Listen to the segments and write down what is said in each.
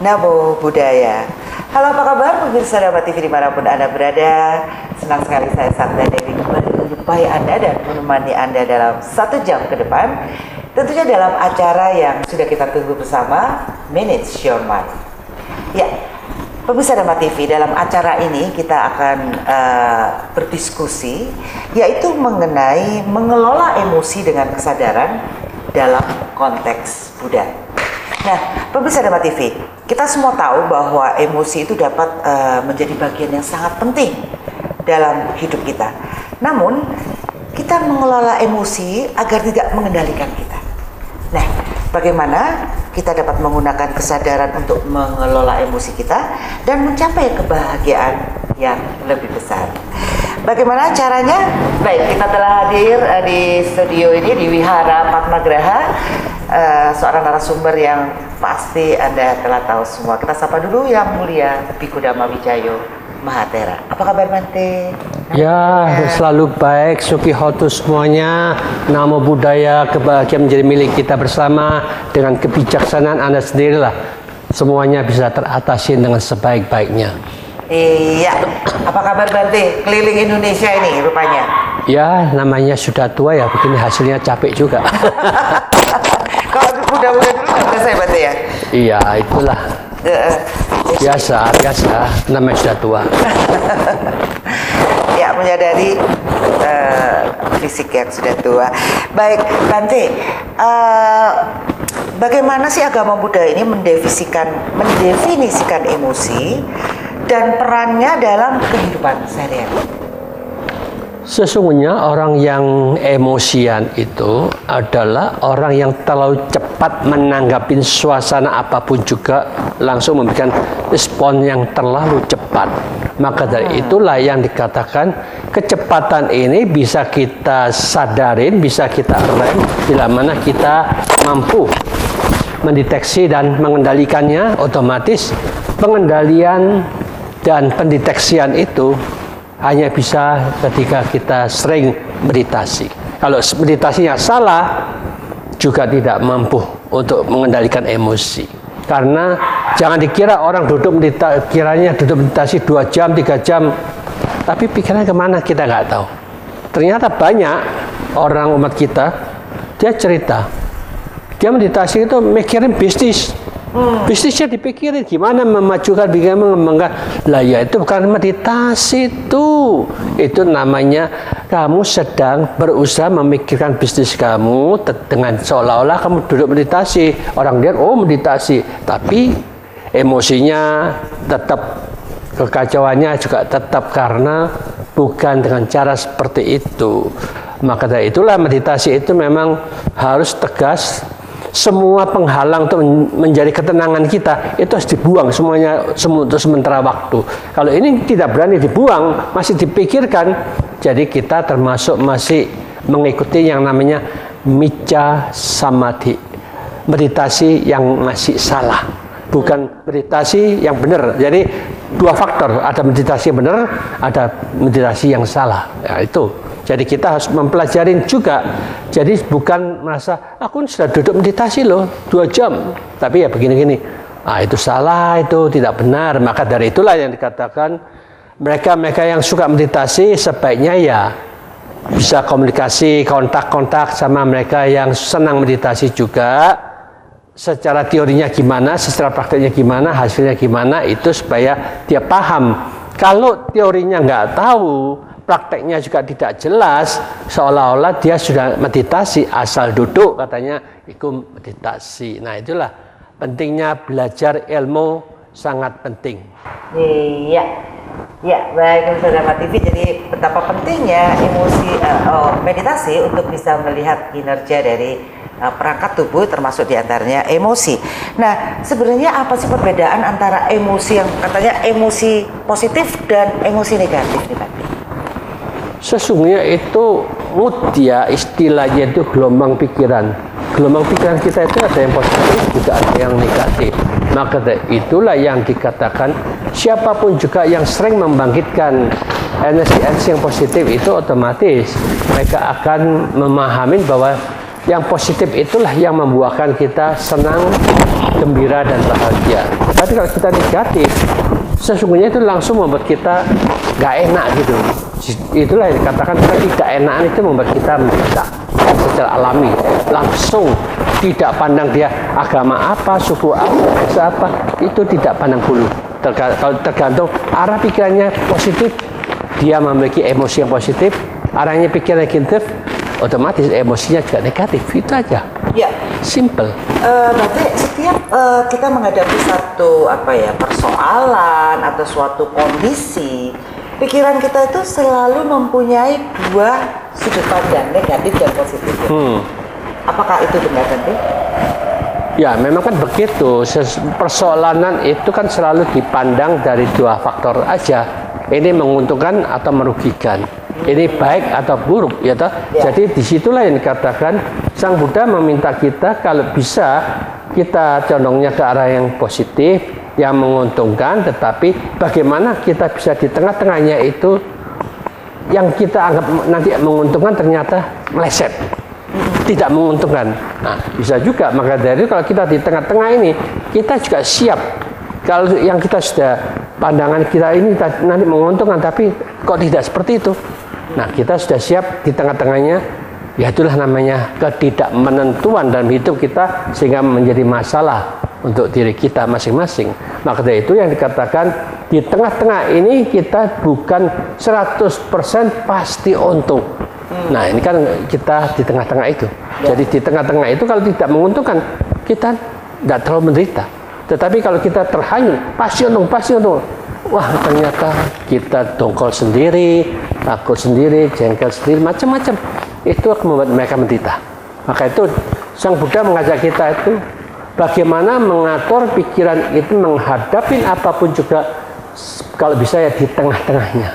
Namo Buddhaya. Halo, apa kabar pemirsa Dhamma TV dimanapun Anda berada. Senang sekali saya Sabda Dewi kembali menjumpai Anda dan menemani Anda dalam 1 jam ke depan. Tentunya dalam acara yang sudah kita tunggu bersama, Minutes Your Mind. Ya, pemirsa Dhamma TV, dalam acara ini kita akan berdiskusi, yaitu mengenai mengelola emosi dengan kesadaran dalam konteks Buddha. Nah, pemirsa Dhamma TV, kita semua tahu bahwa emosi itu dapat menjadi bagian yang sangat penting dalam hidup kita. Namun, kita mengelola emosi agar tidak mengendalikan kita. Nah, bagaimana kita dapat menggunakan kesadaran untuk mengelola emosi kita dan mencapai kebahagiaan yang lebih besar? Bagaimana caranya? Baik, kita telah hadir di studio ini di Wihara Padmagraha. Seorang narasumber yang pasti Anda telah tahu semua. Kita sapa dulu Yang Mulia Bhikkhu Dhamma Wijayo Mahathera. Apa kabar Bante? Ya, selalu baik, Sukihotu semuanya. Namo Buddhaya, kebahagiaan menjadi milik kita bersama. Dengan kebijaksanaan Anda sendirilah semuanya bisa teratasi dengan sebaik-baiknya. Iya, apa kabar Bante? Keliling Indonesia ini rupanya. Ya, namanya sudah tua ya, begini hasilnya capek juga. Kalau muda-muda dulu nggak biasa ya Bante ya? Iya, itulah. Biasa, namanya sudah tua. Ya, menyadari fisik yang sudah tua. Baik, Bante, bagaimana sih agama Buddha ini mendefinisikan emosi dan perannya dalam kehidupan sehari-hari? Sesungguhnya orang yang emosian itu adalah orang yang terlalu cepat menanggapi suasana apapun juga langsung memberikan respon yang terlalu cepat. Maka dari itulah yang dikatakan kecepatan ini bisa kita sadarin, bisa kita rem bila mana kita mampu mendeteksi dan mengendalikannya. Otomatis pengendalian dan pendeteksian itu hanya bisa ketika kita sering meditasi. Kalau meditasinya salah, juga tidak mampu untuk mengendalikan emosi. Karena jangan dikira orang kiranya duduk meditasi 2 jam, 3 jam, tapi pikirannya kemana kita nggak tahu. Ternyata banyak orang umat kita, dia cerita, dia meditasi itu mikirin bisnis. Bisnisnya dipikirin gimana memajukan, bagaimana mengembangkan. Lah ya itu bukan meditasi itu namanya kamu sedang berusaha memikirkan bisnis kamu dengan seolah-olah kamu duduk meditasi. Orang lihat oh meditasi, tapi emosinya tetap, kekacauannya juga tetap karena bukan dengan cara seperti itu. Maka dari itulah meditasi itu memang harus tegas. Semua penghalang untuk menjadi ketenangan kita itu harus dibuang semuanya untuk sementara waktu. Kalau ini tidak berani dibuang, masih dipikirkan, jadi kita termasuk masih mengikuti yang namanya micca samadhi, meditasi yang masih salah, bukan meditasi yang benar. Jadi 2 faktor, ada meditasi yang benar, ada meditasi yang salah. Ya, itu. Jadi kita harus mempelajari juga. Jadi bukan merasa aku sudah duduk meditasi loh 2 jam, tapi ya begini-gini. Itu salah, itu tidak benar. Maka dari itulah yang dikatakan mereka yang suka meditasi sebaiknya ya bisa komunikasi, kontak sama mereka yang senang meditasi juga. Secara teorinya gimana, secara prakteknya gimana, hasilnya gimana, itu supaya dia paham. Kalau teorinya nggak tahu, prakteknya juga tidak jelas, seolah-olah dia sudah meditasi, asal duduk katanya itu meditasi. Nah itulah pentingnya belajar ilmu, sangat penting. Iya, ya baik pemirsa Dhamma TV. Jadi betapa pentingnya meditasi untuk bisa melihat kinerja dari perangkat tubuh, termasuk diantaranya emosi. Nah, sebenarnya apa sih perbedaan antara emosi yang katanya emosi positif dan emosi negatif nih Pak? Sesungguhnya itu mood ya, istilahnya itu gelombang pikiran. Gelombang pikiran kita itu ada yang positif juga ada yang negatif. Maka itulah yang dikatakan siapapun juga yang sering membangkitkan energi yang positif itu otomatis mereka akan memahami bahwa yang positif itulah yang membuahkan kita senang, gembira dan bahagia. Tapi kalau kita negatif, sesungguhnya itu langsung membuat kita nggak enak gitu. Itulah yang dikatakan tidak enakan itu membuat kita menderita secara alami. Langsung tidak pandang dia agama apa, suku apa, itu tidak pandang bulu. Tergantung arah pikirannya positif, dia memiliki emosi yang positif. Arahnya pikiran negatif, otomatis emosinya juga negatif. Itu aja. Ya. Simple. Berarti setiap kita menghadapi satu persoalan atau suatu kondisi, pikiran kita itu selalu mempunyai dua sudut pandang, negatif dan positif. Apakah itu benar nanti? Ya, memang kan begitu. Persoalan itu kan selalu dipandang dari dua faktor aja. Ini menguntungkan atau merugikan. Ini baik atau buruk, ya toh? Ya. Jadi disitulah yang dikatakan Sang Buddha meminta kita kalau bisa kita condongnya ke arah yang positif, yang menguntungkan, tetapi bagaimana kita bisa di tengah-tengahnya itu yang kita anggap nanti menguntungkan ternyata meleset, tidak menguntungkan. Nah, bisa juga. Maka dari itu kalau kita di tengah-tengah ini, kita juga siap. Kalau yang kita sudah pandangan kita ini nanti menguntungkan, tapi kok tidak seperti itu. Nah, kita sudah siap di tengah-tengahnya. Ya itulah namanya ketidakmenentuan dalam hidup kita sehingga menjadi masalah untuk diri kita masing-masing. Maka dari itu yang dikatakan di tengah-tengah ini kita bukan 100% pasti untung. Nah, ini kan kita di tengah-tengah itu. Jadi di tengah-tengah itu kalau tidak menguntungkan, kita tidak terlalu menderita. Tetapi kalau kita terhanyut, pasti untung. Wah, ternyata kita dongkol sendiri, takut sendiri, jengkel sendiri, macam-macam. Itu akan membuat mereka menderita. Maka itu Sang Buddha mengajak kita itu bagaimana mengatur pikiran itu menghadapi apapun juga kalau bisa ya di tengah-tengahnya.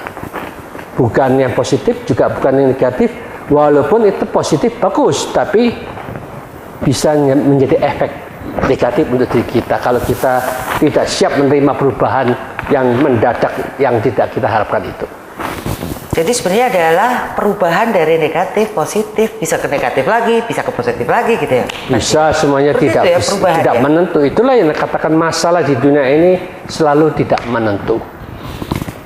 Bukan yang positif juga bukan yang negatif. Walaupun itu positif bagus, tapi bisa menjadi efek negatif untuk diri kita kalau kita tidak siap menerima perubahan yang mendadak yang tidak kita harapkan itu. Jadi sebenarnya adalah perubahan dari negatif positif, bisa ke negatif lagi, bisa ke positif lagi gitu ya. Bisa semuanya tidak menentu. Itulah yang dikatakan masalah di dunia ini selalu tidak menentu.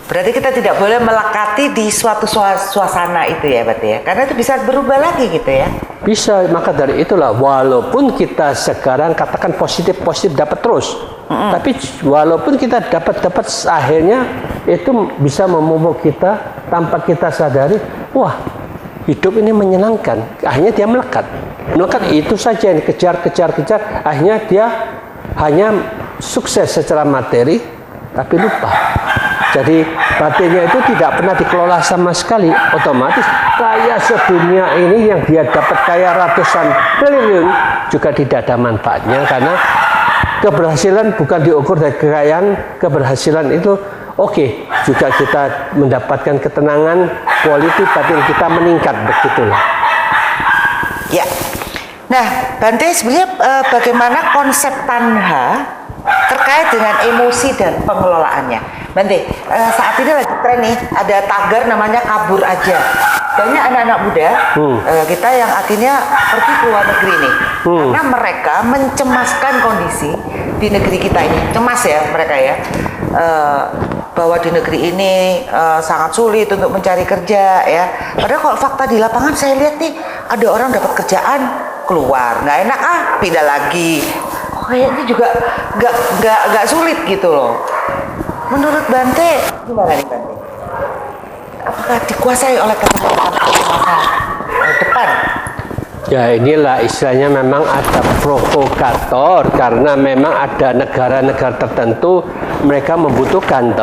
Berarti kita tidak boleh melekati di suatu suasana itu ya, berarti ya. Karena itu bisa berubah lagi gitu ya. Bisa, maka dari itulah walaupun kita sekarang katakan positif dapat terus. Tapi walaupun kita dapat akhirnya itu bisa memupuk kita tanpa kita sadari, wah, hidup ini menyenangkan. Akhirnya dia melekat itu saja yang dikejar, akhirnya dia hanya sukses secara materi tapi lupa. Jadi batinnya itu tidak pernah dikelola sama sekali. Otomatis kaya sedunia ini yang dia dapat kaya ratusan triliun juga tidak ada manfaatnya, karena keberhasilan bukan diukur dari kekayaan. Keberhasilan itu juga kita mendapatkan ketenangan, kualitas batin kita meningkat, begitulah. Ya. Nah, Bante, sebenarnya bagaimana konsep tanha terkait dengan emosi dan pengelolaannya? Bante, saat ini lagi tren nih, ada tagar namanya kabur aja. Banyak anak-anak muda kita yang akhirnya pergi ke luar negeri nih, karena mereka mencemaskan kondisi di negeri kita ini. Cemas ya mereka ya, bahwa di negeri ini sangat sulit untuk mencari kerja ya. Padahal kalau fakta di lapangan saya lihat nih, ada orang dapat kerjaan keluar, nggak enak pindah lagi. Kayaknya juga nggak sulit gitu loh. Menurut Bante gimana nih Bante? Apakah dikuasai oleh kata-kata depan? Ya, inilah istilahnya memang ada provokator, karena memang ada negara-negara tertentu mereka membutuhkan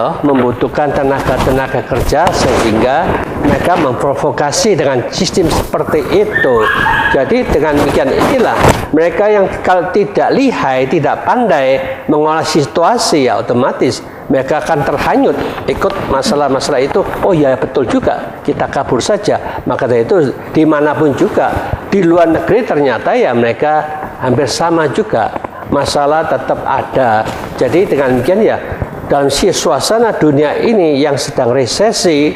tenaga kerja, sehingga mereka memprovokasi dengan sistem seperti itu. Jadi dengan demikian inilah mereka yang kalau tidak lihai, tidak pandai mengolah situasi, ya otomatis mereka akan terhanyut ikut masalah-masalah itu. Oh ya, betul juga, kita kabur saja. Maka dari itu dimanapun juga di luar negeri ternyata ya mereka hampir sama juga, masalah tetap ada. Jadi dengan demikian ya dalam suasana dunia ini yang sedang resesi,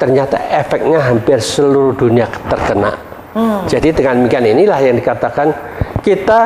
ternyata efeknya hampir seluruh dunia terkena. Jadi dengan demikian inilah yang dikatakan kita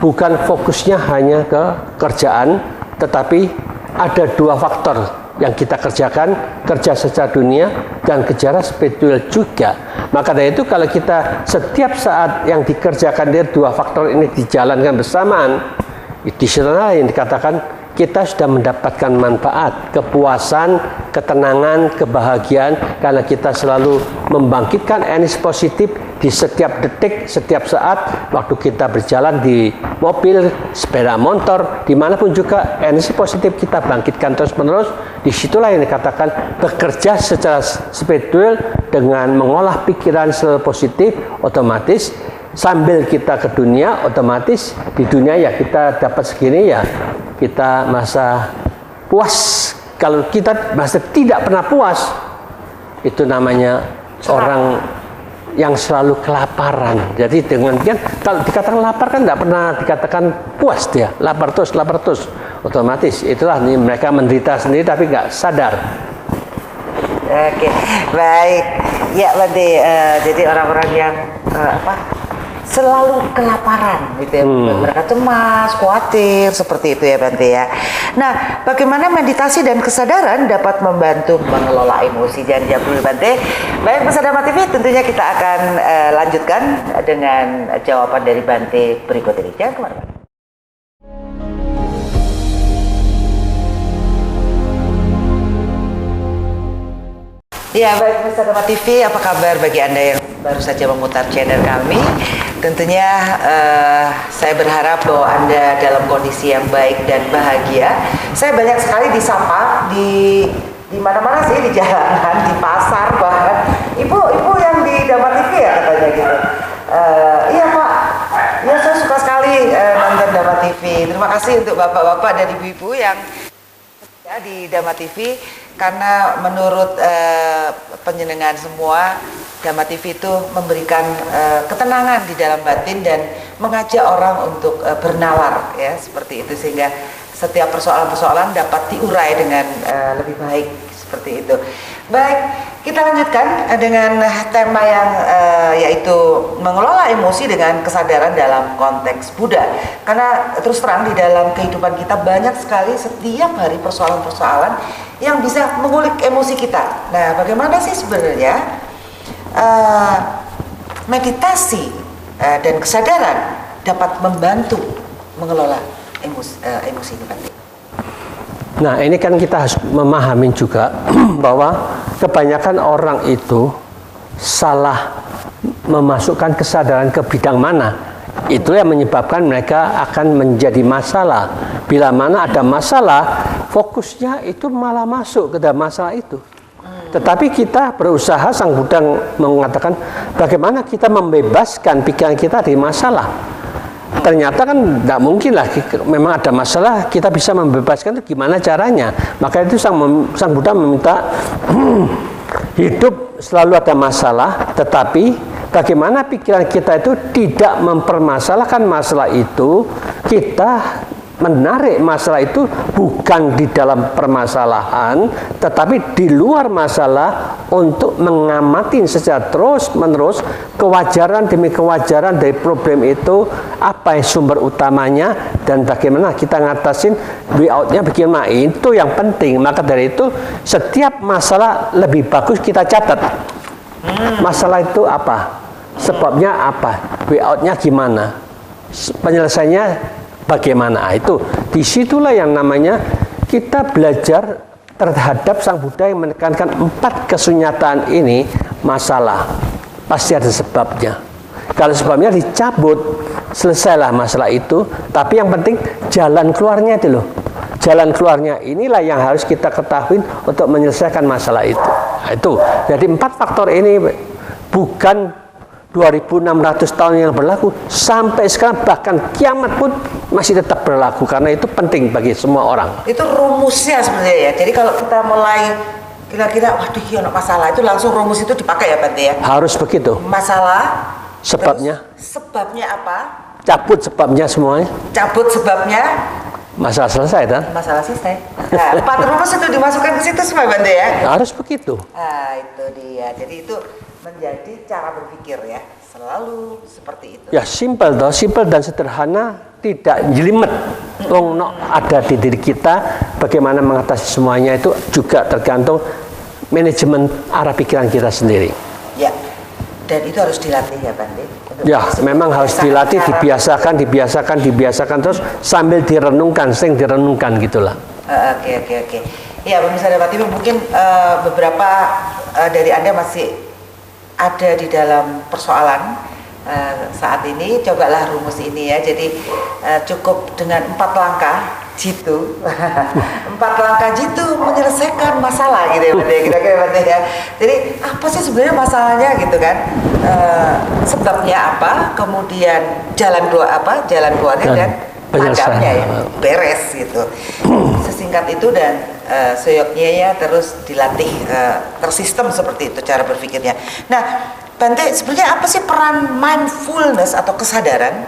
bukan fokusnya hanya ke kerjaan, tetapi ada dua faktor yang kita kerjakan, kerja secara dunia dan kerja spiritual juga. Maka dari itu kalau kita setiap saat yang dikerjakan dari dua faktor ini dijalankan bersamaan, di sana yang dikatakan kita sudah mendapatkan manfaat, kepuasan, ketenangan, kebahagiaan karena kita selalu membangkitkan energi positif di setiap detik, setiap saat waktu kita berjalan di mobil, sepeda motor, dimanapun juga energi positif kita bangkitkan terus-menerus. Disitulah yang dikatakan bekerja secara spiritual dengan mengolah pikiran secara positif, otomatis sambil kita ke dunia, otomatis di dunia ya kita dapat segini ya kita merasa puas. Kalau kita merasa tidak pernah puas, itu namanya orang yang selalu kelaparan. Jadi dengan kan kalau dikatakan lapar kan tidak pernah dikatakan puas dia, lapar terus, otomatis itulah nih, mereka menderita sendiri tapi nggak sadar. Oke, baik. Ya, Bante, jadi orang-orang yang selalu kelaparan gitu ya. Mereka cemas, khawatir, seperti itu ya Bante ya. Nah, bagaimana meditasi dan kesadaran dapat membantu mengelola emosi? Jangan jawab dulu Bante. Baik, pemirsa Dharma TV, tentunya kita akan lanjutkan dengan jawaban dari Bante berikut ini. Jangan kemana-mana. Ya, baik pemirsa Dharma TV, apa kabar bagi Anda yang baru saja memutar channel kami? Tentunya saya berharap bahwa Anda dalam kondisi yang baik dan bahagia. Saya banyak sekali disapa di mana-mana sih, di jalanan, di pasar, bahkan ibu-ibu yang di Dharma TV ya katanya gitu. Iya Pak, ya saya suka sekali nonton Dharma TV. Terima kasih untuk bapak-bapak dan ibu-ibu yang ya, di Dharma TV, karena menurut penjenengan semua, Dharma TV itu memberikan ketenangan di dalam batin dan mengajak orang untuk bernalar ya, seperti itu, sehingga setiap persoalan-persoalan dapat diurai dengan lebih baik, seperti itu. Baik, kita lanjutkan dengan tema yang yaitu mengelola emosi dengan kesadaran dalam konteks Buddha. Karena terus terang di dalam kehidupan kita banyak sekali setiap hari persoalan-persoalan yang bisa mengulik emosi kita. Nah, bagaimana sih sebenarnya meditasi dan kesadaran dapat membantu mengelola emosi itu Bante? Nah, ini kan kita harus memahami juga bahwa kebanyakan orang itu salah memasukkan kesadaran ke bidang mana. Itu yang menyebabkan mereka akan menjadi masalah. Bila mana ada masalah, fokusnya itu malah masuk ke dalam masalah itu. Tetapi kita berusaha, Sang Buddha mengatakan bagaimana kita membebaskan pikiran kita dari masalah. Ternyata kan tidak mungkin lah, memang ada masalah, kita bisa membebaskan itu gimana caranya. Maka itu Sang Buddha meminta hidup selalu ada masalah, tetapi bagaimana pikiran kita itu tidak mempermasalahkan masalah itu, kita menarik masalah itu bukan di dalam permasalahan, tetapi di luar masalah untuk mengamati secara terus-menerus kewajaran demi kewajaran dari problem itu, apa yang sumber utamanya dan bagaimana kita ngatasin, way out-nya bagaimana, itu yang penting. Maka dari itu setiap masalah lebih bagus kita catat. Masalah itu apa? Sebabnya apa? Way out-nya gimana? Penyelesaiannya bagaimana? Itu disitulah yang namanya kita belajar terhadap Sang Buddha yang menekankan 4 kesunyataan ini. Masalah pasti ada sebabnya. Kalau sebabnya dicabut, selesailah masalah itu. Tapi yang penting jalan keluarnya itu loh. Jalan keluarnya inilah yang harus kita ketahui untuk menyelesaikan masalah itu. Nah, itu. Jadi 4 faktor ini bukan 2600 tahun yang berlaku, sampai sekarang bahkan kiamat pun masih tetap berlaku, karena itu penting bagi semua orang. Itu rumusnya sebenarnya ya. Jadi kalau kita mulai kira-kira waduh ada masalah, itu langsung rumus itu dipakai ya Bante ya. Harus begitu. Masalah, sebabnya. Sebabnya apa? Cabut sebabnya semuanya. Cabut sebabnya. Masalah selesai kan? Masalah selesai. Nah, 4 rumus itu dimasukkan ke situ semua Bante ya. Harus begitu. Nah, itu dia. Jadi itu menjadi cara berpikir ya, selalu seperti itu. Ya, simpel toh, simpel dan sederhana, tidak jelimet. Ada di diri kita, bagaimana mengatasi semuanya itu juga tergantung manajemen arah pikiran kita sendiri. Ya, dan itu harus dilatih ya Bante. Ya, memang harus dilatih, dibiasakan terus sambil direnungkan, sering direnungkan gitulah. Oke. Ya, pemirsa Dharma TV, mungkin beberapa dari Anda masih ada di dalam persoalan saat ini. Cobalah rumus ini ya. Jadi cukup dengan 4 langkah jitu 4 langkah jitu menyelesaikan masalah gitu ya Bante, kira-kira Bante ya. Jadi apa sih sebenarnya masalahnya gitu kan, sebabnya apa, kemudian jalan keluarnya dan hadapnya ya, beres gitu. Sesingkat itu dan seyoknya ya, terus dilatih, tersistem seperti itu cara berpikirnya. Nah Bante, sebenarnya apa sih peran mindfulness atau kesadaran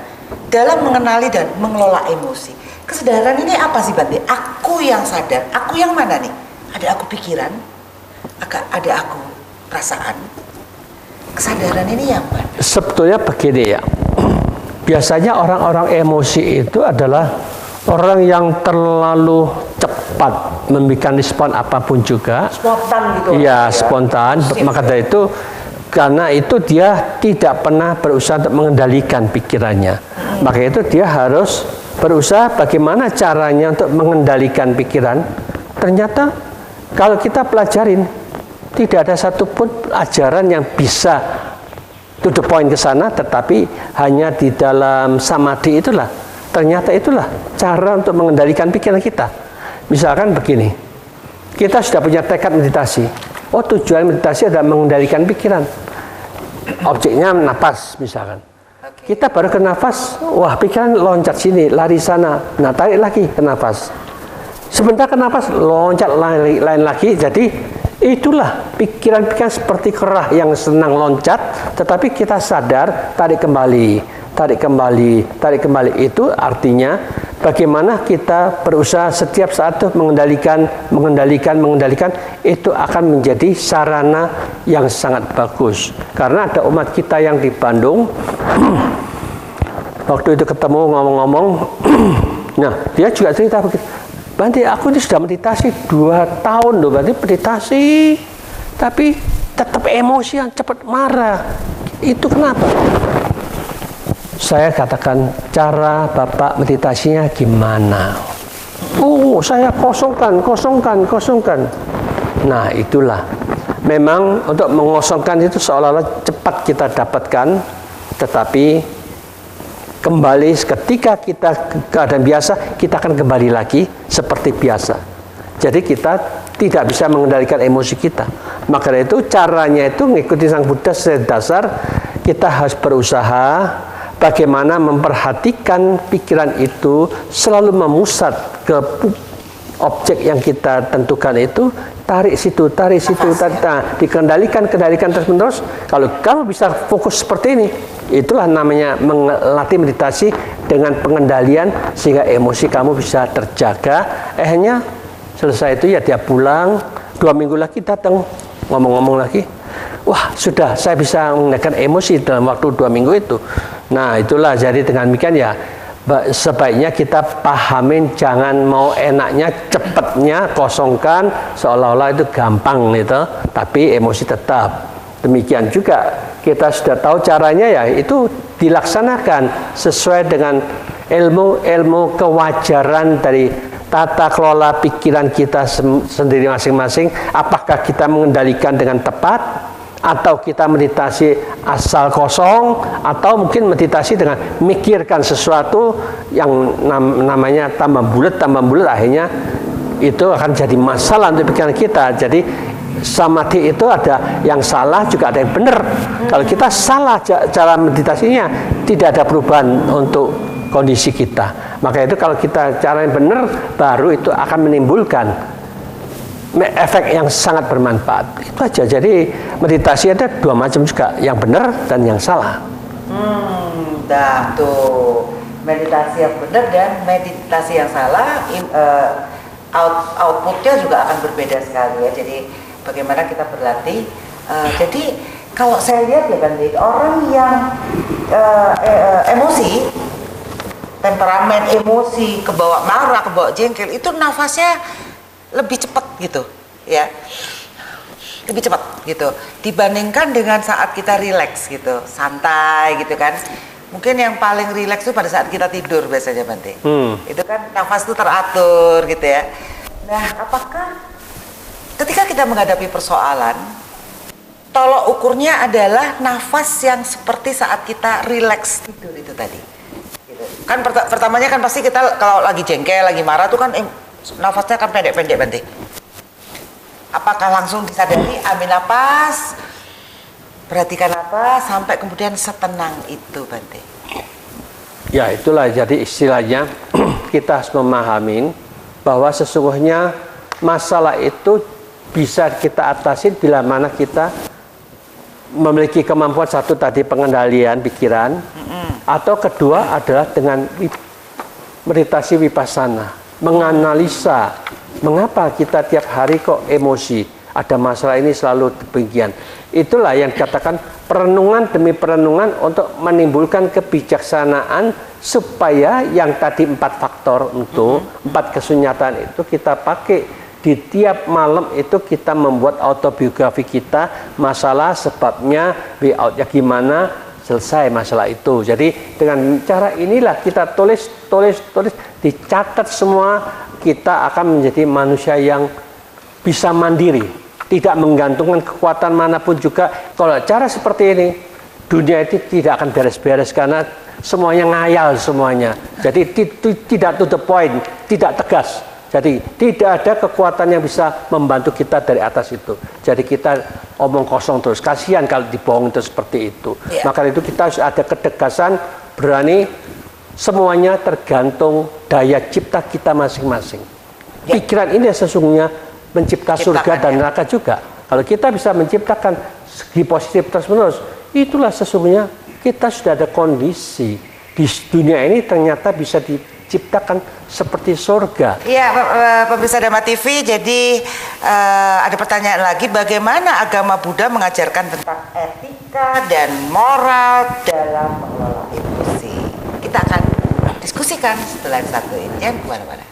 dalam mengenali dan mengelola emosi? Kesadaran ini apa sih Bante? Aku yang sadar, aku yang mana nih? Ada aku pikiran, ada aku perasaan. Kesadaran ini yang mana? Sebetulnya begini ya, biasanya orang-orang emosi itu adalah orang yang terlalu cepat memberikan respon apapun juga. Spontan gitu. Iya, spontan. Maka dari itu, karena itu dia tidak pernah berusaha untuk mengendalikan pikirannya. Maka itu dia harus berusaha bagaimana caranya untuk mengendalikan pikiran. Ternyata kalau kita pelajarin, tidak ada satupun ajaran yang bisa to the point ke sana, tetapi hanya di dalam samadhi itulah. Ternyata itulah cara untuk mengendalikan pikiran kita. Misalkan begini, kita sudah punya tekad meditasi. Oh, tujuan meditasi adalah mengendalikan pikiran. Objeknya napas misalkan. Kita baru ke nafas, wah pikiran loncat sini, lari sana. Nah, tarik lagi ke nafas. Sebentar ke nafas, loncat lain lagi. Jadi itulah pikiran-pikiran seperti kerah yang senang loncat, tetapi kita sadar, tarik kembali. Itu artinya bagaimana kita berusaha setiap saat itu mengendalikan, itu akan menjadi sarana yang sangat bagus. Karena ada umat kita yang di Bandung, waktu itu ketemu ngomong-ngomong, nah dia juga cerita begitu, Bante, aku ini sudah meditasi 2 tahun loh, Bante, meditasi, tapi tetap emosian, cepat marah. Itu kenapa? Saya katakan, cara Bapak meditasinya gimana? Oh, saya kosongkan. Nah, itulah. Memang untuk mengosongkan itu seolah-olah cepat kita dapatkan, tetapi kembali ketika kita keadaan biasa, kita akan kembali lagi seperti biasa. Jadi kita tidak bisa mengendalikan emosi kita. Maka dari itu caranya itu mengikuti Sang Buddha secara dasar, kita harus berusaha bagaimana memperhatikan pikiran itu selalu memusat ke objek yang kita tentukan itu, tarik situ, dikendalikan terus-menerus. Kalau kamu bisa fokus seperti ini, itulah namanya melatih meditasi dengan pengendalian sehingga emosi kamu bisa terjaga. Akhirnya selesai itu ya dia pulang, 2 minggu lagi datang ngomong-ngomong lagi. Wah, sudah saya bisa mengendalikan emosi dalam waktu 2 minggu itu. Nah, itulah jadi dengan demikian ya sebaiknya kita pahamin, jangan mau enaknya cepatnya kosongkan seolah-olah itu gampang gitu, tapi emosi tetap. Demikian juga kita sudah tahu caranya ya, itu dilaksanakan sesuai dengan ilmu kewajaran dari tata kelola pikiran kita sendiri masing-masing. Apakah kita mengendalikan dengan tepat, atau kita meditasi asal kosong, atau mungkin meditasi dengan mikirkan sesuatu yang namanya tambah bulat, akhirnya itu akan jadi masalah untuk pikiran kita. Jadi samadhi itu ada yang salah juga ada yang benar. Kalau kita salah cara meditasinya, tidak ada perubahan untuk kondisi kita. Maka itu kalau kita cara yang benar, baru itu akan menimbulkan efek yang sangat bermanfaat. Itu aja. Jadi meditasi ada 2 macam juga, yang benar dan yang salah. Dah tuh, meditasi yang benar dan meditasi yang salah, outputnya juga akan berbeda sekali ya. Jadi bagaimana kita berlatih. Jadi kalau saya lihat ya Bante, orang yang emosi temperamen, emosi, kebawa marah, kebawa jengkel, itu nafasnya lebih cepat gitu, ya. Lebih cepat gitu dibandingkan dengan saat kita rileks gitu, santai gitu kan. Mungkin yang paling rileks itu pada saat kita tidur biasanya, Bante. Itu kan nafas itu teratur gitu ya. Nah, apakah ketika kita menghadapi persoalan, tolok ukurnya adalah nafas yang seperti saat kita rileks tidur itu tadi gitu. Kan pertamanya kan pasti kita kalau lagi jengkel, lagi marah tuh kan nafasnya kan pendek-pendek, Bante. Apakah langsung disadari, ambil napas, perhatikan apa, sampai kemudian setenang itu, Bante? Ya, itulah jadi istilahnya kita harus memahami bahwa sesungguhnya masalah itu bisa kita atasi bila mana kita memiliki kemampuan satu tadi pengendalian pikiran, atau kedua adalah dengan meditasi vipassana, menganalisa mengapa kita tiap hari kok emosi, ada masalah ini selalu demikian. Itulah yang dikatakan perenungan demi perenungan untuk menimbulkan kebijaksanaan supaya yang tadi 4 faktor untuk 4 kesunyatan itu kita pakai di tiap malam itu kita membuat autobiografi kita, masalah sebabnya, way out-nya gimana, selesai masalah itu. Jadi dengan cara inilah kita tulis, dicatat semua, kita akan menjadi manusia yang bisa mandiri, tidak menggantungkan kekuatan manapun juga. Kalau cara seperti ini, dunia itu tidak akan beres-beres karena semuanya ngayal semuanya. Jadi tidak to the point, tidak tegas. Jadi tidak ada kekuatan yang bisa membantu kita dari atas itu. Jadi kita omong kosong terus. Kasihan kalau dibohong itu seperti itu. Maka itu kita harus ada ketegasan, berani. Semuanya tergantung daya cipta kita masing-masing. Pikiran ini sesungguhnya mencipta surga dan neraka juga. Kalau kita bisa menciptakan segi positif terus-menerus, itulah sesungguhnya kita sudah ada kondisi di dunia ini ternyata bisa diciptakan seperti surga. Iya, pemirsa Dharma TV, jadi ada pertanyaan lagi, bagaimana agama Buddha mengajarkan tentang etika dan moral dalam mengelola emosi? Kita akan diskusikan setelah yang satu ini, jangan kemana-mana.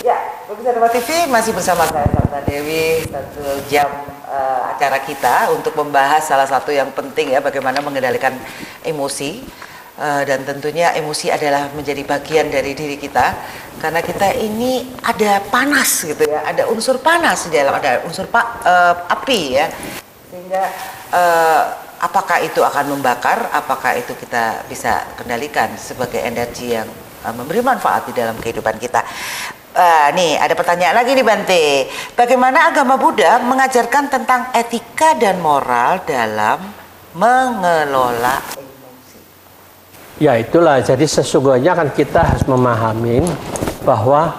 Ya, pemirsa Dharma TV masih bersama saya Sabda Dewi, 1 jam acara kita untuk membahas salah satu yang penting ya, bagaimana mengendalikan emosi. Dan tentunya emosi adalah menjadi bagian dari diri kita, karena kita ini ada panas gitu ya, ada unsur panas di dalam, ada unsur api ya, sehingga apakah itu akan membakar, apakah itu kita bisa kendalikan sebagai energi yang memberi manfaat di dalam kehidupan kita. Nih ada pertanyaan lagi nih, Bante, bagaimana agama Buddha mengajarkan tentang etika dan moral dalam mengelola emosi? Ya itulah, jadi sesungguhnya kan kita harus memahami bahwa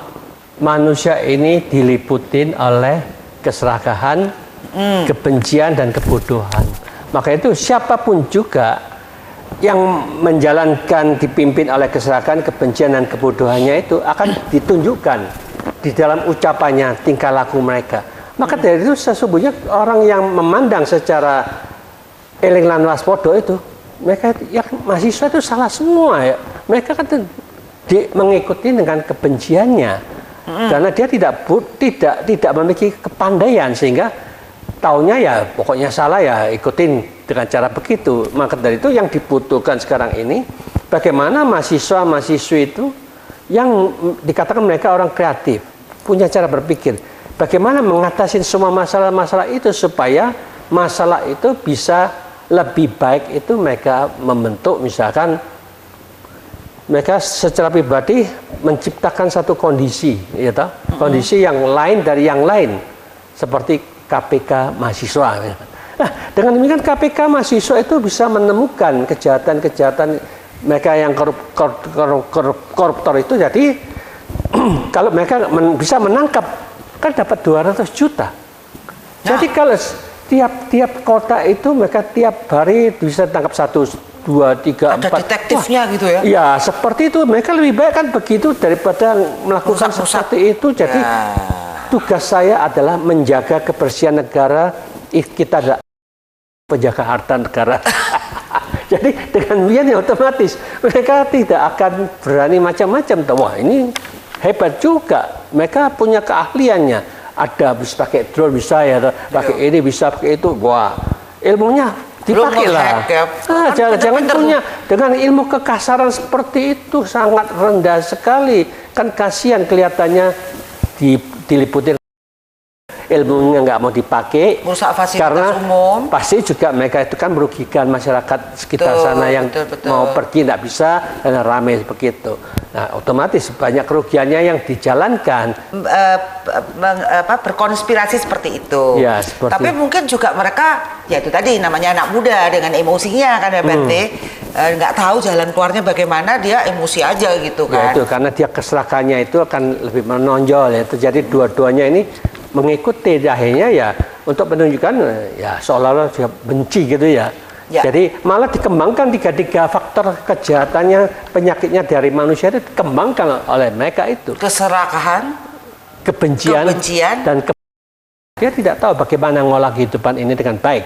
manusia ini diliputin oleh keserakahan, kebencian dan kebodohan. Maka itu siapapun juga yang menjalankan dipimpin oleh keserakahan, kebencian dan kebodohannya itu akan ditunjukkan di dalam ucapannya, tingkah laku mereka. Maka dari itu sesungguhnya orang yang memandang secara eling lan waspada itu, mereka yang mahasiswa itu salah semua ya. Mereka kan mengikuti dengan kebenciannya, karena dia tidak memiliki kepandaian sehingga taunya ya pokoknya salah ya ikutin dengan cara begitu. Maka dari itu yang dibutuhkan sekarang ini bagaimana mahasiswa-mahasiswi itu yang dikatakan mereka orang kreatif, punya cara berpikir, bagaimana mengatasi semua masalah-masalah itu supaya masalah itu bisa lebih baik. Itu mereka membentuk, misalkan mereka secara pribadi menciptakan satu kondisi, ya toh? Kondisi yang lain dari yang lain, seperti KPK mahasiswa. Nah, dengan demikian KPK mahasiswa itu bisa menemukan kejahatan-kejahatan mereka yang koruptor itu. Jadi kalau mereka bisa menangkap, kan dapat 200 juta. Jadi kalau tiap kota itu mereka tiap hari bisa tangkap 1, 2, 3, 4. Ada detektifnya gitu ya? Ya seperti itu. Mereka lebih baik kan begitu daripada melakukan seperti itu. Jadi tugas saya adalah menjaga kebersihan negara, kita adalah penjaga harta negara. Jadi dengan demikian otomatis mereka tidak akan berani macam-macam. Wah, ini hebat juga. Mereka punya keahliannya. Ada bisa pakai drone, bisa ya, pakai ini, bisa pakai itu. Wah, ilmunya dipakai lah. Jangan punya dengan ilmu kekasaran seperti itu, sangat rendah sekali. Kan kasihan kelihatannya diliputin, ilmunya nggak mau dipakai, merusak fasilitas karena umum. Pasti juga mereka itu kan merugikan masyarakat sekitar sana yang mau pergi tidak bisa, dan ramai begitu. Nah, otomatis banyak kerugiannya yang dijalankan. Berkonspirasi seperti itu. Ya, tapi mungkin juga mereka, ya itu tadi namanya anak muda dengan emosinya kan ya Bante, nggak tahu jalan keluarnya bagaimana, dia emosi aja gitu kan. Ya itu karena dia keserakahannya itu akan lebih menonjol ya. Jadi dua-duanya ini mengikuti, akhirnya ya untuk menunjukkan ya seolah-olah dia benci gitu ya. Jadi malah dikembangkan tiga faktor kejahatannya, penyakitnya dari manusia itu dikembangkan oleh mereka itu. Keserakahan, kebencian. Dan dia tidak tahu bagaimana ngolah kehidupan ini dengan baik.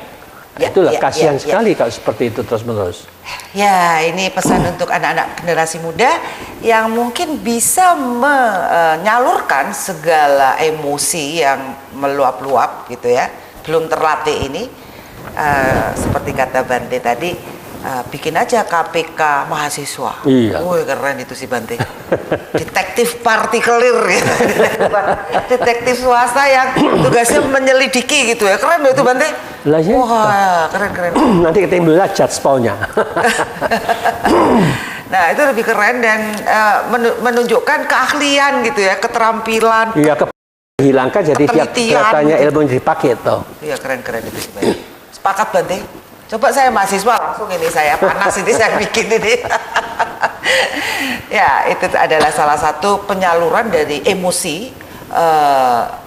Itulah kasihan sekali kalau seperti itu terus-menerus. Ya, ini pesan untuk anak-anak generasi muda yang mungkin bisa menyalurkan segala emosi yang meluap-luap gitu ya, belum terlatih ini. Seperti kata Bante tadi, bikin aja KPK mahasiswa. Iya. Wih, keren itu si Bante. Detektif partikelir gitu. Detektif swasta yang tugasnya menyelidiki gitu ya. Keren itu Bante. Wah, keren. Nanti kita belajar judge spawnnya. Nah, itu lebih keren dan menunjukkan keahlian gitu ya, keterampilan. Iya, hilangkan jadi dia kelihatannya ilmu yang dipakai tuh. Iya, keren itu si Bante. Sepakat Bante. Coba saya mahasiswa langsung ini saya panas ini saya bikin ini. Ya, itu adalah salah satu penyaluran dari emosi,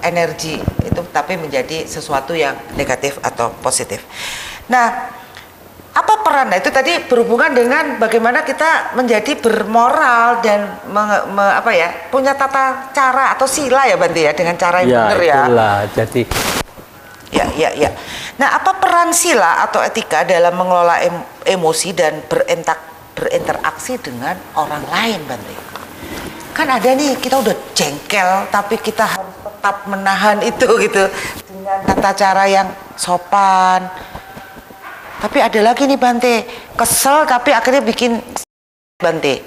energi itu, tapi menjadi sesuatu yang negatif atau positif. Nah, apa peran? Nah, itu tadi berhubungan dengan bagaimana kita menjadi bermoral dan punya tata cara atau sila ya Bante ya, dengan cara yang benar ya. Itulah, jadi. Ya. Nah, apa peran sila atau etika dalam mengelola emosi dan berinteraksi dengan orang lain, Bante? Kan ada nih, kita udah jengkel, tapi kita harus tetap menahan itu gitu dengan tata cara yang sopan. Tapi ada lagi nih Bante, kesel tapi akhirnya bikin Bante.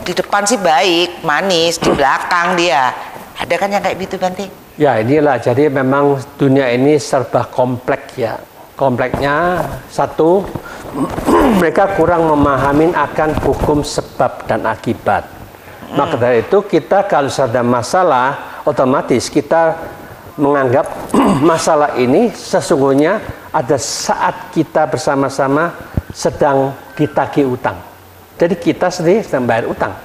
Di depan sih baik, manis, di belakang dia. Ada kan yang kayak gitu Bante? Ya inilah, jadi memang dunia ini serba kompleks ya. Kompleksnya satu, mereka kurang memahami akan hukum sebab dan akibat. Maka dari itu kita kalau ada masalah, otomatis kita menganggap masalah ini sesungguhnya ada saat kita bersama-sama sedang ditagih utang. Jadi kita sendiri sedang bayar utang.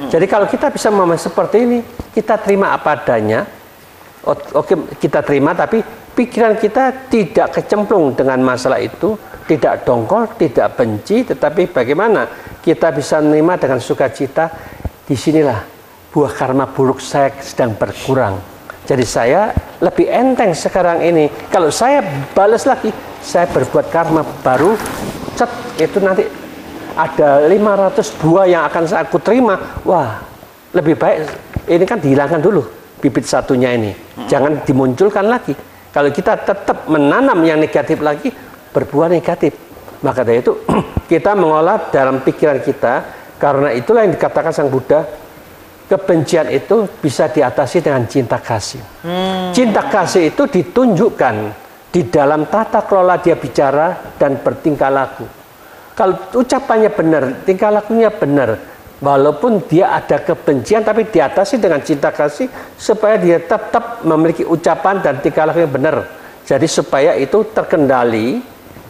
Jadi kalau kita bisa memahami seperti ini, kita terima apa adanya. Oke, kita terima, tapi pikiran kita tidak kecemplung dengan masalah itu, tidak dongkol, tidak benci, tetapi bagaimana kita bisa menerima dengan sukacita. Disinilah buah karma buruk saya sedang berkurang. Jadi saya lebih enteng sekarang ini. Kalau saya balas lagi, saya berbuat karma baru, itu nanti ada 500 buah yang akan aku terima. Wah, lebih baik ini kan dihilangkan dulu bibit satunya ini, jangan dimunculkan lagi. Kalau kita tetap menanam yang negatif lagi, berbuah negatif. Maka dari itu kita mengolah dalam pikiran kita. Karena itulah yang dikatakan Sang Buddha, kebencian itu bisa diatasi dengan cinta kasih. Cinta kasih itu ditunjukkan di dalam tata kelola dia bicara dan bertingkah laku. Kalau ucapannya benar, tingkah lakunya benar, walaupun dia ada kebencian, tapi diatasi dengan cinta kasih supaya dia tetap memiliki ucapan dan tingkah laku yang benar. Jadi supaya itu terkendali,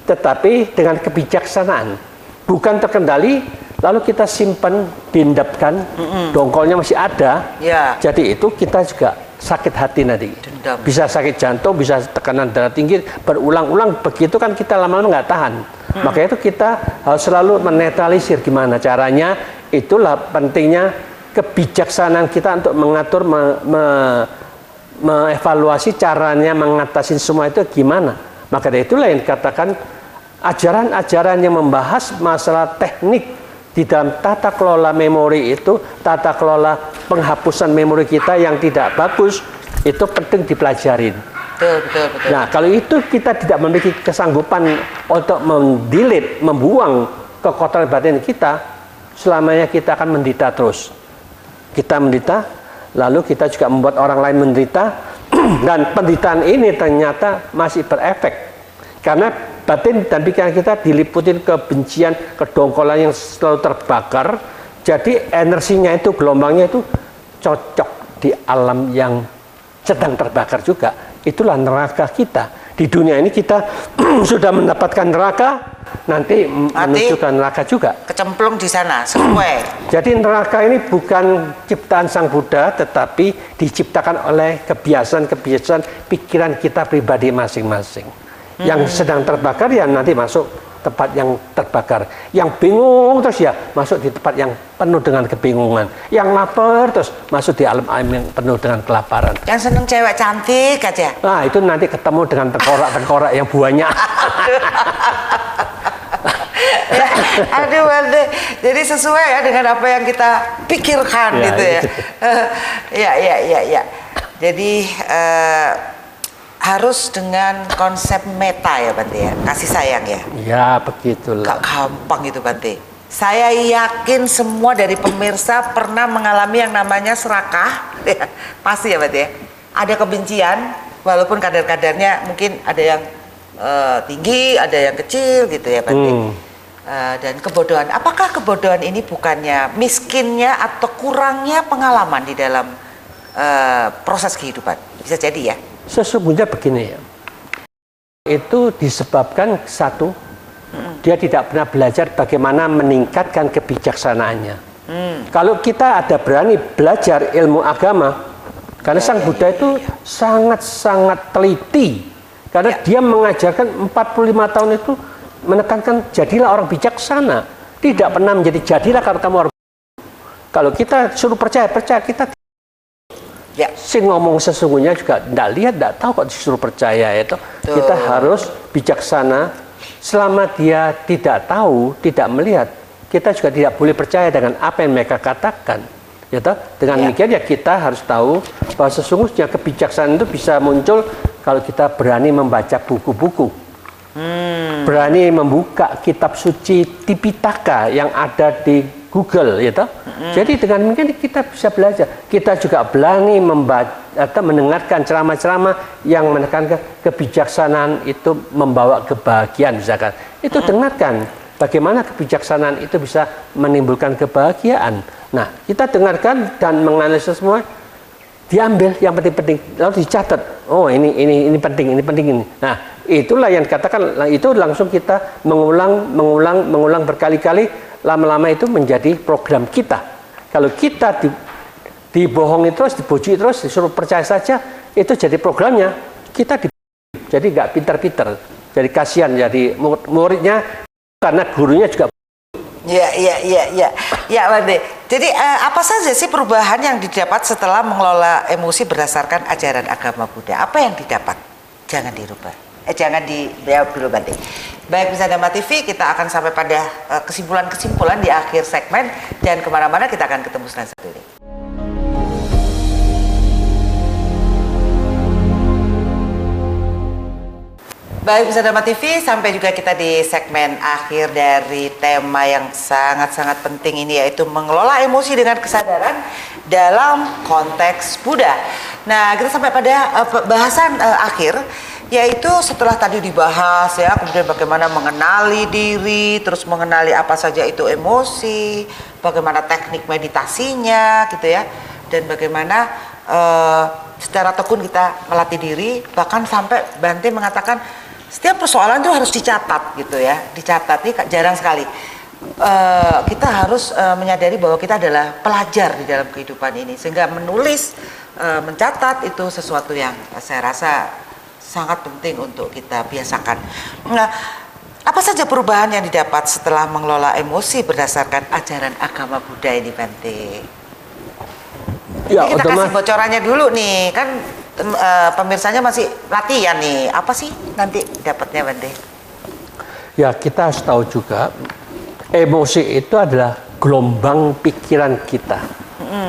tetapi dengan kebijaksanaan. Bukan terkendali, lalu kita simpan, dendapkan, dongkolnya masih ada. Jadi itu kita juga sakit hati nanti. Dendam. Bisa sakit jantung, bisa tekanan darah tinggi, berulang-ulang begitu kan kita lama-lama nggak tahan. Makanya itu kita harus selalu menetralisir. Gimana caranya? Itulah pentingnya kebijaksanaan kita untuk mengatur, mengevaluasi caranya mengatasi semua itu gimana. Maka dari itulah yang dikatakan ajaran-ajaran yang membahas masalah teknik di dalam tata kelola memori itu, tata kelola penghapusan memori kita yang tidak bagus, itu penting dipelajarin. Betul. Nah, kalau itu kita tidak memiliki kesanggupan untuk mendelete, membuang kekotoran batin kita, selamanya kita akan menderita terus. Kita menderita, lalu kita juga membuat orang lain menderita, dan penderitaan ini ternyata masih berefek. Karena batin dan pikiran kita diliputin kebencian, kedongkolan yang selalu terbakar, jadi energinya itu, gelombangnya itu cocok di alam yang sedang terbakar juga. Itulah neraka kita. Di dunia ini kita sudah mendapatkan neraka, nanti menuju ke neraka juga. Kecemplung di sana, sesuai. Jadi neraka ini bukan ciptaan Sang Buddha, tetapi diciptakan oleh kebiasaan-kebiasaan pikiran kita pribadi masing-masing. Yang sedang terbakar ya nanti masuk tempat yang terbakar. Yang bingung terus ya masuk di tempat yang penuh dengan kebingungan. Yang lapar terus masuk di alam-alam yang penuh dengan kelaparan. Yang seneng cewek cantik aja. Nah, itu nanti ketemu dengan tengkorak-tengkorak yang banyak. Aduh, jadi sesuai ya dengan apa yang kita pikirkan ya, gitu ya. Ya. Jadi harus dengan konsep meta ya Bante ya, kasih sayang ya. Ya begitulah. Gak gampang itu Bante. Saya yakin semua dari pemirsa pernah mengalami yang namanya serakah, ya, pasti ya Bante ya. Ada kebencian, walaupun kadar-kadarnya mungkin ada yang tinggi, ada yang kecil gitu ya Bante. Dan kebodohan. Apakah kebodohan ini bukannya miskinnya atau kurangnya pengalaman di dalam proses kehidupan? Bisa jadi ya. Sesungguhnya begini ya, itu disebabkan satu, dia tidak pernah belajar bagaimana meningkatkan kebijaksanaannya. Kalau kita ada berani belajar ilmu agama, karena Sang Buddha itu sangat-sangat teliti, karena dia mengajarkan 45 tahun itu menekankan jadilah orang bijaksana, tidak pernah menjadi jadilah kalau kamu orang. Kalau kita suruh percaya kita. Ya, si ngomong sesungguhnya juga tidak lihat, tidak tahu kok disuruh percaya itu. Kita harus bijaksana. Selama dia tidak tahu, tidak melihat, kita juga tidak boleh percaya dengan apa yang mereka katakan. Gitu? Dengan demikian ya kita harus tahu bahwa sesungguhnya kebijaksanaan itu bisa muncul kalau kita berani membaca buku-buku, berani membuka kitab suci Tipitaka yang ada di Google, gitu. Jadi dengan demikian kita bisa belajar. Kita juga berani membaca atau mendengarkan ceramah-ceramah yang menekankan kebijaksanaan itu membawa kebahagiaan, misalkan. Itu dengarkan bagaimana kebijaksanaan itu bisa menimbulkan kebahagiaan. Nah, kita dengarkan dan menganalisis semua, diambil yang penting-penting, lalu dicatat. Oh, ini penting, ini penting ini. Nah, itulah yang dikatakan, itu langsung kita mengulang berkali-kali. Lama-lama itu menjadi program kita. Kalau kita dibohongi terus, dibujuki terus, disuruh percaya saja, itu jadi programnya. Kita jadi nggak pintar-pintar, jadi kasihan, jadi muridnya karena gurunya juga. Ya, Bante. Jadi apa saja sih perubahan yang didapat setelah mengelola emosi berdasarkan ajaran agama Buddha? Apa yang didapat? Jangan dirubah. Jangan dijawab dulu Bante. Baik, Bisa Dhamma TV, kita akan sampai pada kesimpulan-kesimpulan di akhir segmen. Jangan kemana-mana, kita akan ketemu setelah satu ini. Baik, Bisa Dhamma TV, sampai juga kita di segmen akhir dari tema yang sangat-sangat penting ini, yaitu mengelola emosi dengan kesadaran dalam konteks Buddha. Nah, kita sampai pada bahasan akhir, yaitu setelah tadi dibahas ya, kemudian bagaimana mengenali diri, terus mengenali apa saja itu emosi, bagaimana teknik meditasinya gitu ya, dan bagaimana secara tekun kita melatih diri, bahkan sampai Bante mengatakan setiap persoalan itu harus dicatat gitu ya, dicatat. Ini jarang sekali. Kita harus menyadari bahwa kita adalah pelajar di dalam kehidupan ini, sehingga menulis, mencatat itu sesuatu yang saya rasa sangat penting untuk kita biasakan. Nah, apa saja perubahan yang didapat setelah mengelola emosi berdasarkan ajaran agama Buddha ini, Bante? Ya, Ini kita kasih bocorannya dulu nih, kan pemirsanya masih latihan nih. Apa sih nanti dapatnya Bante? Ya, kita harus tahu juga emosi itu adalah gelombang pikiran kita.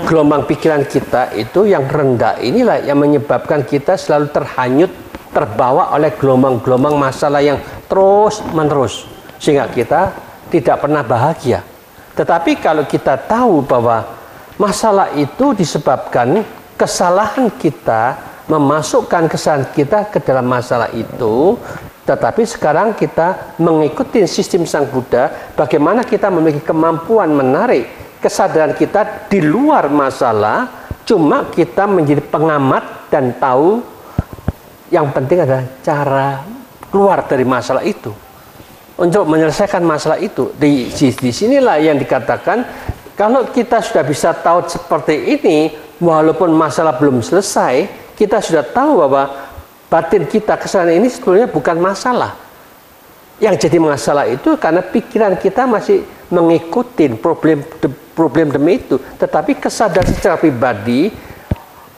Gelombang pikiran kita itu yang rendah inilah yang menyebabkan kita selalu terhanyut, terbawa oleh gelombang-gelombang masalah yang terus menerus, sehingga kita tidak pernah bahagia. Tetapi kalau kita tahu bahwa masalah itu disebabkan kesalahan kita, memasukkan kesalahan kita ke dalam masalah itu, tetapi sekarang kita mengikuti sistem Sang Buddha, bagaimana kita memiliki kemampuan menarik kesadaran kita di luar masalah, cuma kita menjadi pengamat dan tahu yang penting adalah cara keluar dari masalah itu. Untuk menyelesaikan masalah itu, di sinilah yang dikatakan kalau kita sudah bisa tahu seperti ini, walaupun masalah belum selesai, kita sudah tahu bahwa batin kita kesalahan ini sebetulnya bukan masalah. Yang jadi masalah itu karena pikiran kita masih mengikuti problem demi itu. Tetapi kesadaran secara pribadi,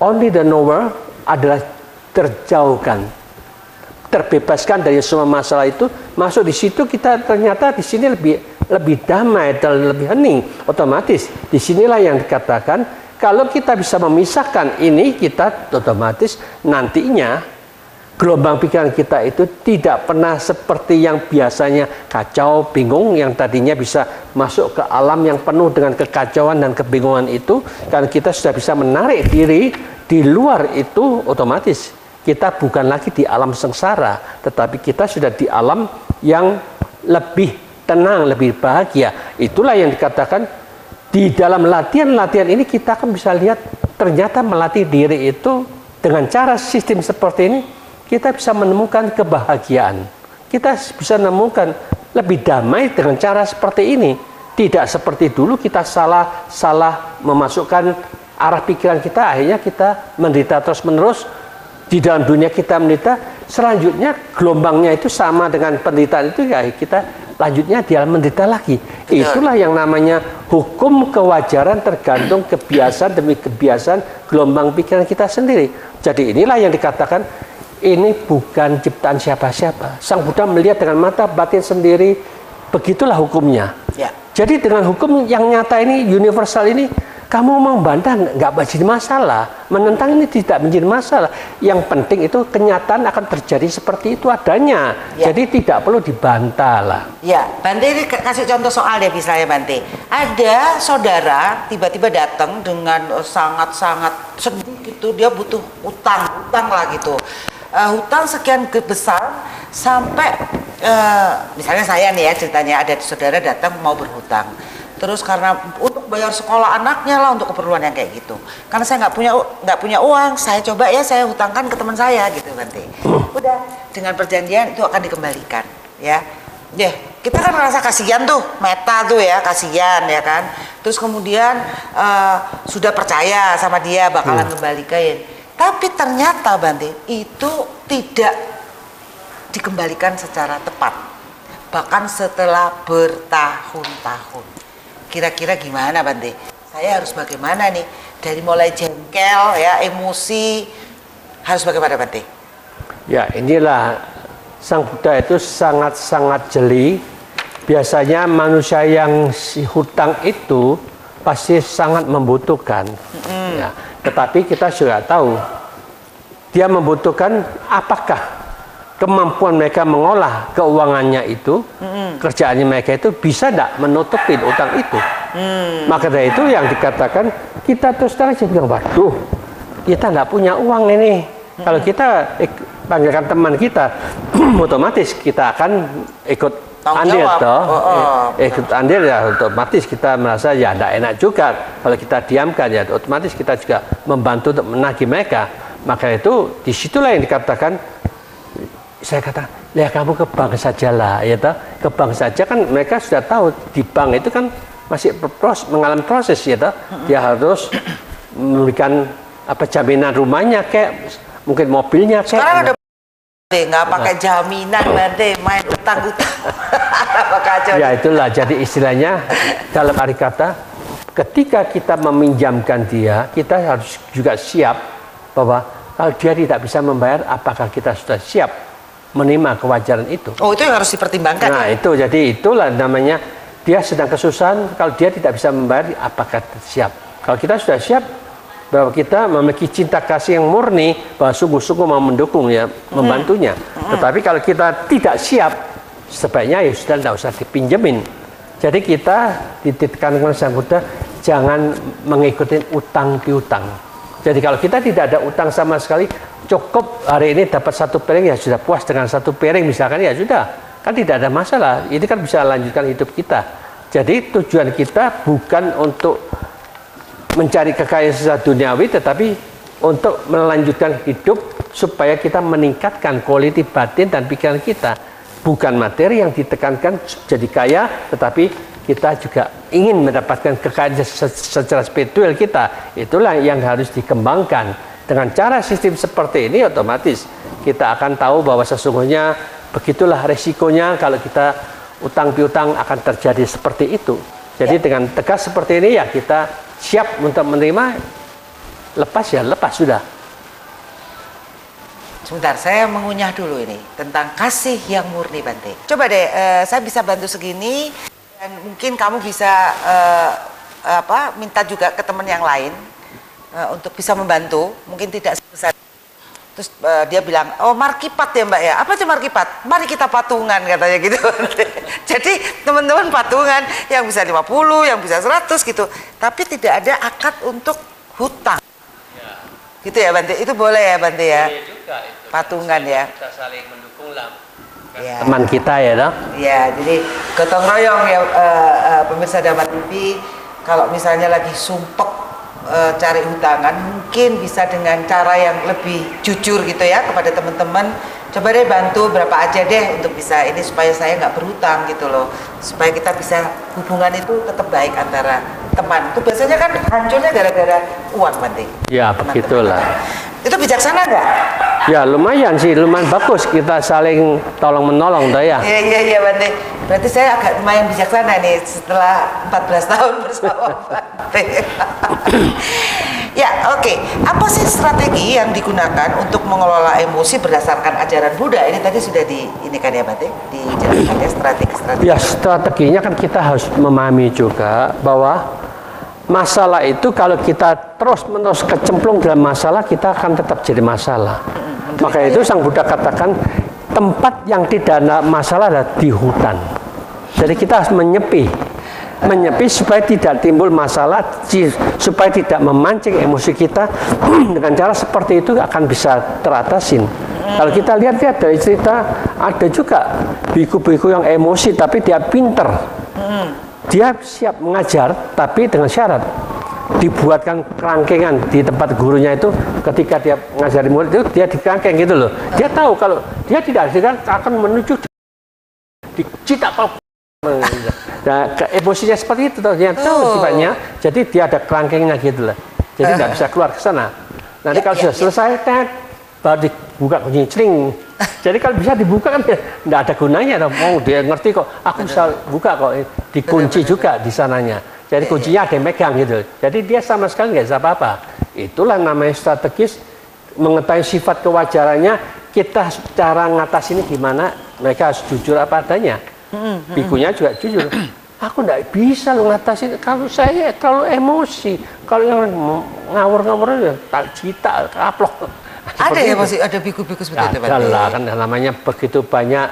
only the knower adalah terjauhkan, terbebaskan dari semua masalah itu. Masuk di situ kita ternyata di sini lebih damai dan lebih hening. Otomatis disinilah yang dikatakan kalau kita bisa memisahkan ini, kita otomatis nantinya gelombang pikiran kita itu tidak pernah seperti yang biasanya kacau, bingung, yang tadinya bisa masuk ke alam yang penuh dengan kekacauan dan kebingungan itu. Karena kita sudah bisa menarik diri di luar itu, otomatis kita bukan lagi di alam sengsara, tetapi kita sudah di alam yang lebih tenang, lebih bahagia. Itulah yang dikatakan di dalam latihan-latihan ini kita akan bisa lihat ternyata melatih diri itu dengan cara sistem seperti ini, kita bisa menemukan kebahagiaan. Kita bisa menemukan lebih damai dengan cara seperti ini. Tidak seperti dulu kita salah memasukkan arah pikiran kita, akhirnya kita menderita terus-menerus. Di dalam dunia kita menderita, selanjutnya gelombangnya itu sama dengan penderitaan itu, ya kita lanjutnya dia menderita lagi. Itulah yang namanya hukum kewajaran tergantung kebiasaan demi kebiasaan gelombang pikiran kita sendiri. Jadi inilah yang dikatakan ini bukan ciptaan siapa-siapa. Sang Buddha melihat dengan mata batin sendiri, begitulah hukumnya. Ya. Jadi dengan hukum yang nyata ini, universal ini, kamu membantah nggak menjadi masalah, menentang ini tidak menjadi masalah. Yang penting itu kenyataan akan terjadi seperti itu adanya. Ya. Jadi tidak perlu dibantah lah. Ya, Bante ini kasih contoh soal deh misalnya Bante. Ada saudara tiba-tiba datang dengan sangat-sangat sedih gitu, dia butuh utang lah gitu. Hutang sekian besar sampai misalnya saya nih ya ceritanya, ada saudara datang mau berhutang. Terus karena untuk bayar sekolah anaknya lah, untuk keperluan yang kayak gitu. Karena saya nggak punya uang, saya coba ya saya hutangkan ke teman saya gitu Bante. Udah dengan perjanjian itu akan dikembalikan ya. Deh, kita kan merasa kasihan tuh, meta tuh ya, kasihan ya kan. Terus kemudian sudah percaya sama dia bakalan kembalikan. Tapi ternyata Bante itu tidak dikembalikan secara tepat. Bahkan setelah bertahun-tahun. Kira-kira gimana Bante? Saya harus bagaimana nih? Dari mulai jengkel ya, emosi, harus bagaimana Bante? Ya, inilah Sang Buddha itu sangat-sangat jeli. Biasanya manusia yang si hutang itu pasti sangat membutuhkan. Ya, tetapi kita juga tahu dia membutuhkan apakah kemampuan mereka mengolah keuangannya itu, kerjaannya mereka itu bisa tidak menutupin utang itu. Maka dari itu yang dikatakan kita terus terang bilang, waduh, kita tidak punya uang ini. Kalau kita panggilkan teman kita, otomatis kita akan ikut andil toh. Ikut andil ya, otomatis kita merasa ya tidak enak juga. Kalau kita diamkan ya, otomatis kita juga membantu untuk menagih mereka. Maka itu disitulah yang dikatakan, saya kata, ya kamu ke bank sajalah, ya toh, ke bank saja kan mereka sudah tahu di bank itu kan masih mengalami proses, ya toh, dia harus memberikan apa jaminan rumahnya, kayak mungkin mobilnya, kayak. Sekarang ada nggak pakai jaminan, Bante, main utang-utang. Ya itulah, jadi istilahnya dalam arti kata ketika kita meminjamkan dia, kita harus juga siap bahwa kalau dia tidak bisa membayar, apakah kita sudah siap menerima kewajaran itu? Oh, itu yang harus dipertimbangkan. Nah, itu jadi itulah namanya dia sedang kesusahan. Kalau dia tidak bisa membayar, apakah siap? Kalau kita sudah siap, bahwa kita memiliki cinta kasih yang murni, bahwa sungguh-sungguh mau mendukung ya, membantunya. Tetapi kalau kita tidak siap, sebaiknya ya sudah tidak usah dipinjemin. Jadi kita dititipkan oleh Sang Buddha, jangan mengikuti utang piutang. Jadi kalau kita tidak ada utang sama sekali, cukup hari ini dapat 1 piring ya sudah puas dengan 1 piring misalkan, ya sudah, kan tidak ada masalah. Ini kan bisa lanjutkan hidup kita. Jadi tujuan kita bukan untuk mencari kekayaan secara duniawi, tetapi untuk melanjutkan hidup supaya kita meningkatkan kualitas batin dan pikiran kita. Bukan materi yang ditekankan jadi kaya, tetapi kita juga ingin mendapatkan kekayaan secara spiritual kita. Itulah yang harus dikembangkan. Dengan cara sistem seperti ini, otomatis kita akan tahu bahwa sesungguhnya begitulah resikonya kalau kita utang piutang akan terjadi seperti itu. Jadi dengan tegas seperti ini ya kita siap untuk menerima, lepas ya lepas sudah. Sebentar, saya mengunyah dulu ini tentang kasih yang murni, Bante. Coba deh, saya bisa bantu segini, dan mungkin kamu bisa minta juga ke teman yang lain untuk bisa membantu, mungkin tidak sebesar. Terus dia bilang, oh markipat ya Mbak ya, apa itu markipat? Mari kita patungan katanya gitu. Jadi teman-teman patungan yang bisa 50, yang bisa 100 gitu. Tapi tidak ada akad untuk hutang. Ya. Gitu ya Bante, itu boleh ya Bante ya? Boleh juga itu. Patungan ya. Kita saling mendukung lah. Ya. Teman kita ya dong? Ya, jadi gotong royong ya pemirsa Dhamma TV, kalau misalnya lagi sumpek cari hutangan, mungkin bisa dengan cara yang lebih jujur gitu ya kepada teman-teman. Coba deh bantu berapa aja deh untuk bisa ini supaya saya nggak berhutang gitu loh, supaya kita bisa hubungan itu tetap baik antara teman. Itu biasanya kan hancurnya gara-gara uang, Bante. Ya begitulah. Itu bijaksana nggak? Ya lumayan sih, lumayan bagus kita saling tolong menolong toh ya. Iya Bante. Berarti saya agak lumayan bijaksana nih setelah 14 tahun bersama Bante. Ya oke. Apa sih strategi yang digunakan untuk mengelola emosi berdasarkan ajaran Buddha? Ini tadi sudah ini kan ya Bante, dijelaskan ya strategi. Ya strateginya kan kita harus memahami juga bahwa masalah itu kalau kita terus-menerus kecemplung dalam masalah, kita akan tetap jadi masalah. Maka itu Sang Buddha katakan tempat yang tidak ada masalah adalah di hutan. Jadi kita harus menyepi supaya tidak timbul masalah, supaya tidak memancing emosi kita. Dengan cara seperti itu akan bisa teratasin. Kalau kita lihat dari cerita, ada juga biku-biku yang emosi tapi dia pinter. Dia siap mengajar, tapi dengan syarat dibuatkan kerangkengan di tempat gurunya itu. Ketika dia mengajari murid itu, dia dikerangkeng gitu loh. Dia tahu kalau dia tidak akan menuju di cita. Nah, emosinya seperti itu, dia tahu sifatnya. Jadi dia ada kerangkengnya gitu loh. Jadi tidak bisa keluar ke sana. Nanti kalau sudah selesai, baru dibuka kunci cling. Jadi kalau bisa dibuka kan tidak ada gunanya. Oh dia ngerti kok, aku bisa buka kok, dikunci juga di sananya. Jadi kuncinya ada yang megang gitu. Jadi dia sama sekali nggak bisa apa-apa. Itulah namanya strategis, mengetahui sifat kewajarannya. Kita cara ngatasi ini gimana? Mereka harus jujur apa adanya. Bikunya juga jujur. Aku tidak bisa lo ngatasin kalau saya terlalu emosi. Kalau yang ngawur-ngawur ya tak cita, kaplok. Ada ya masih ada biku-biku seperti itu, Pak? Ada kan namanya begitu banyak,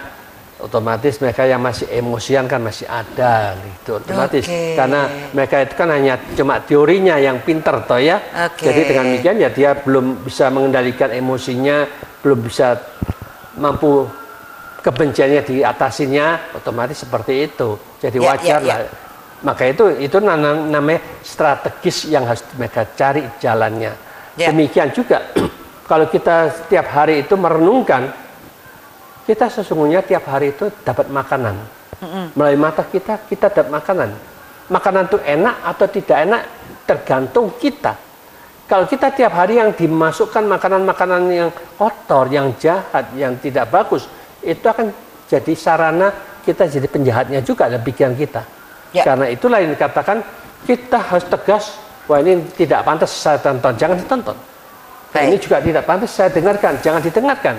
otomatis mereka yang masih emosian kan masih ada gitu otomatis. Karena mereka itu kan hanya cuma teorinya yang pinter toh ya. Jadi dengan demikian ya dia belum bisa mengendalikan emosinya, belum bisa mampu kebenciannya diatasinya, otomatis seperti itu. Jadi wajar lah. Maka itu namanya strategis yang harus mereka cari jalannya. Demikian juga kalau kita setiap hari itu merenungkan, kita sesungguhnya tiap hari itu dapat makanan. Melalui mata kita dapat makanan. Makanan itu enak atau tidak enak tergantung kita. Kalau kita tiap hari yang dimasukkan makanan-makanan yang kotor, yang jahat, yang tidak bagus, itu akan jadi sarana kita jadi penjahatnya juga dalam pikiran kita. Karena itulah yang dikatakan kita harus tegas, wah ini tidak pantas saya tonton, jangan ditonton. Baik. Ini juga tidak pantas saya dengarkan, jangan didengarkan.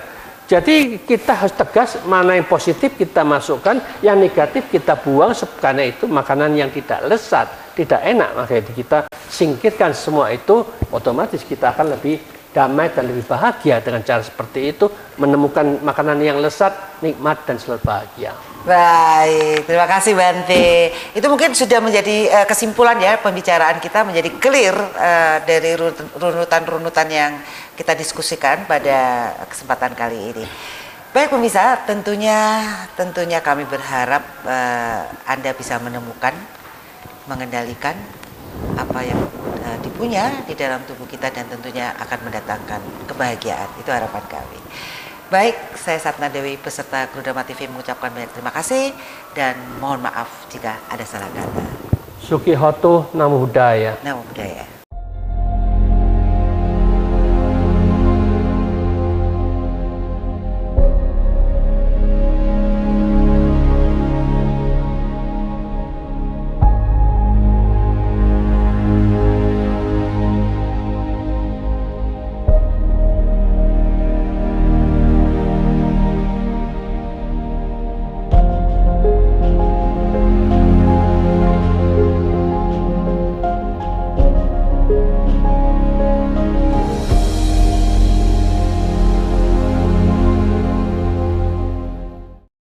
Jadi kita harus tegas, mana yang positif kita masukkan, yang negatif kita buang, karena itu makanan yang tidak lezat, tidak enak, maka itu kita singkirkan semua itu, otomatis kita akan lebih damai dan lebih bahagia dengan cara seperti itu, menemukan makanan yang lezat, nikmat, dan selalu bahagia. Baik, terima kasih Bante. Itu mungkin sudah menjadi kesimpulan ya, pembicaraan kita menjadi clear dari runutan-runutan yang kita diskusikan pada kesempatan kali ini. Baik pemirsa, tentunya kami berharap Anda bisa menemukan, mengendalikan apa yang dipunya di dalam tubuh kita dan tentunya akan mendatangkan kebahagiaan. Itu harapan kami. Baik, saya Satna Dewi peserta Grudama TV mengucapkan banyak terima kasih dan mohon maaf jika ada salah kata. Sukihoto Namo Buddhaya. Namo Buddhaya.